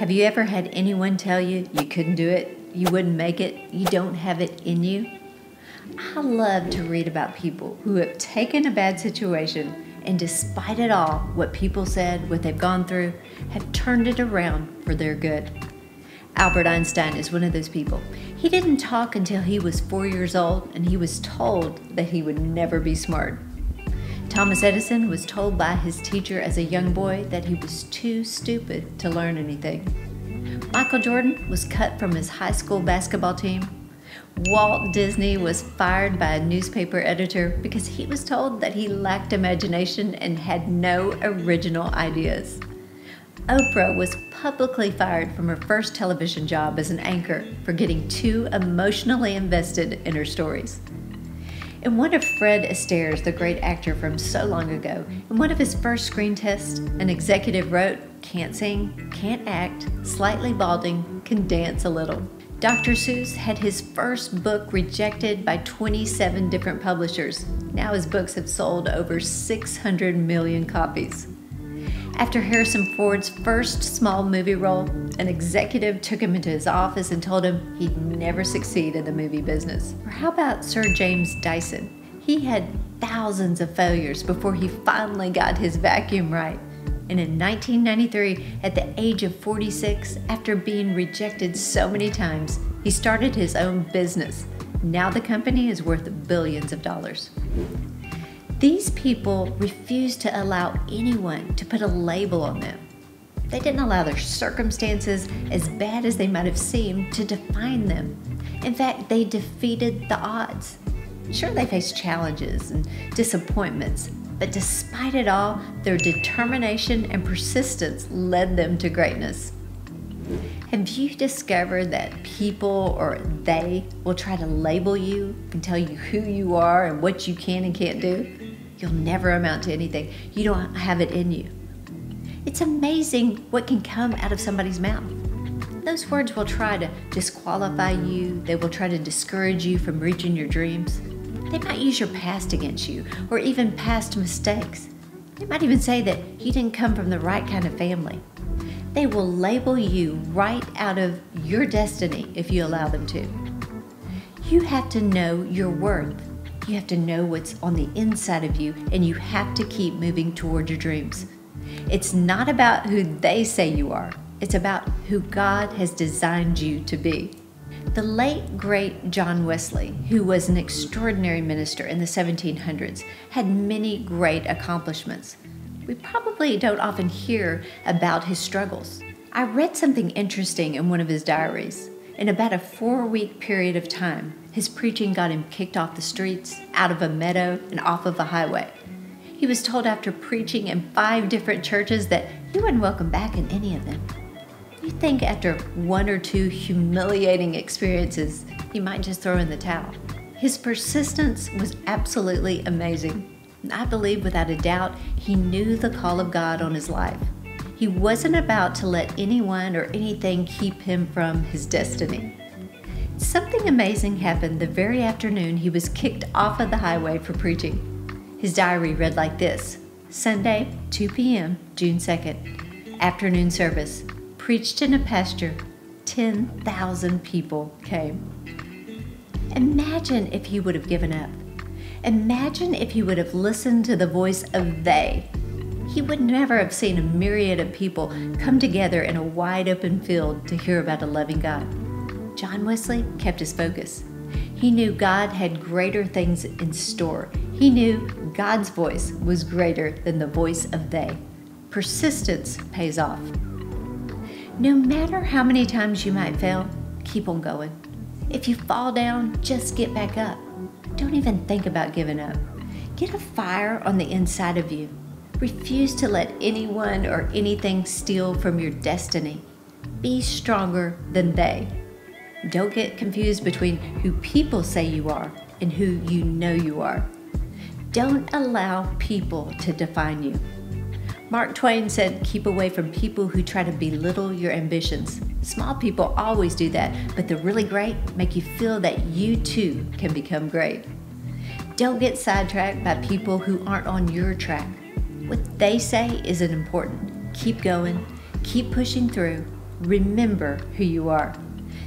Have you ever had anyone tell you you couldn't do it, you wouldn't make it, you don't have it in you? I love to read about people who have taken a bad situation and despite it all, what people said, what they've gone through, have turned it around for their good. Albert Einstein is one of those people. He didn't talk until he was 4 years old, and he was told that he would never be smart. Thomas Edison was told by his teacher as a young boy that he was too stupid to learn anything. Michael Jordan was cut from his high school basketball team. Walt Disney was fired by a newspaper editor because he was told that he lacked imagination and had no original ideas. Oprah was publicly fired from her first television job as an anchor for getting too emotionally invested in her stories. In one of Fred Astaire's, the great actor from so long ago, in one of his first screen tests, an executive wrote, "Can't sing, can't act, slightly balding, can dance a little." Dr. Seuss had his first book rejected by 27 different publishers. Now his books have sold over 600 million copies. After Harrison Ford's first small movie role, an executive took him into his office and told him he'd never succeed in the movie business. Or how about Sir James Dyson? He had thousands of failures before he finally got his vacuum right. And in 1993, at the age of 46, after being rejected so many times, he started his own business. Now the company is worth billions of dollars. These people refused to allow anyone to put a label on them. They didn't allow their circumstances, as bad as they might have seemed, to define them. In fact, they defeated the odds. Sure, they faced challenges and disappointments, but despite it all, their determination and persistence led them to greatness. Have you discovered that people, or they, will try to label you and tell you who you are and what you can and can't do? You'll never amount to anything. You don't have it in you. It's amazing what can come out of somebody's mouth. Those words will try to disqualify you. They will try to discourage you from reaching your dreams. They might use your past against you, or even past mistakes. They might even say that you didn't come from the right kind of family. They will label you right out of your destiny if you allow them to. You have to know your worth. You have to know what's on the inside of you, and you have to keep moving toward your dreams. It's not about who they say you are. It's about who God has designed you to be. The late, great John Wesley, who was an extraordinary minister in the 1700s, had many great accomplishments. We probably don't often hear about his struggles. I read something interesting in one of his diaries. In about a 4-week period of time, his preaching got him kicked off the streets, out of a meadow, and off of a highway. He was told after preaching in 5 different churches that he wasn't welcome back in any of them. You think after 1 or 2 humiliating experiences, he might just throw in the towel. His persistence was absolutely amazing. I believe without a doubt, he knew the call of God on his life. He wasn't about to let anyone or anything keep him from his destiny. Something amazing happened the very afternoon he was kicked off of the highway for preaching. His diary read like this: Sunday, 2 p.m., June 2nd, afternoon service, preached in a pasture, 10,000 people came. Imagine if he would have given up. Imagine if he would have listened to the voice of they. He would never have seen a myriad of people come together in a wide open field to hear about a loving God. John Wesley kept his focus. He knew God had greater things in store. He knew God's voice was greater than the voice of they. Persistence pays off. No matter how many times you might fail, keep on going. If you fall down, just get back up. Don't even think about giving up. Get a fire on the inside of you. Refuse to let anyone or anything steal from your destiny. Be stronger than they. Don't get confused between who people say you are and who you know you are. Don't allow people to define you. Mark Twain said, keep away from people who try to belittle your ambitions. Small people always do that, but the really great make you feel that you too can become great. Don't get sidetracked by people who aren't on your track. What they say isn't important. Keep going, keep pushing through, Remember who you are.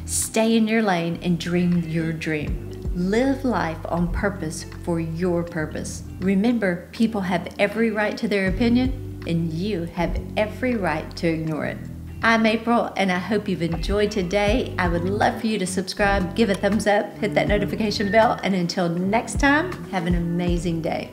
Stay in your lane and dream your dream. Live life on purpose for your purpose. Remember, people have every right to their opinion, and you have every right to ignore it. I'm April, and I hope you've enjoyed today. I would love for you to subscribe, give a thumbs up, hit that notification bell, and until next time, have an amazing day.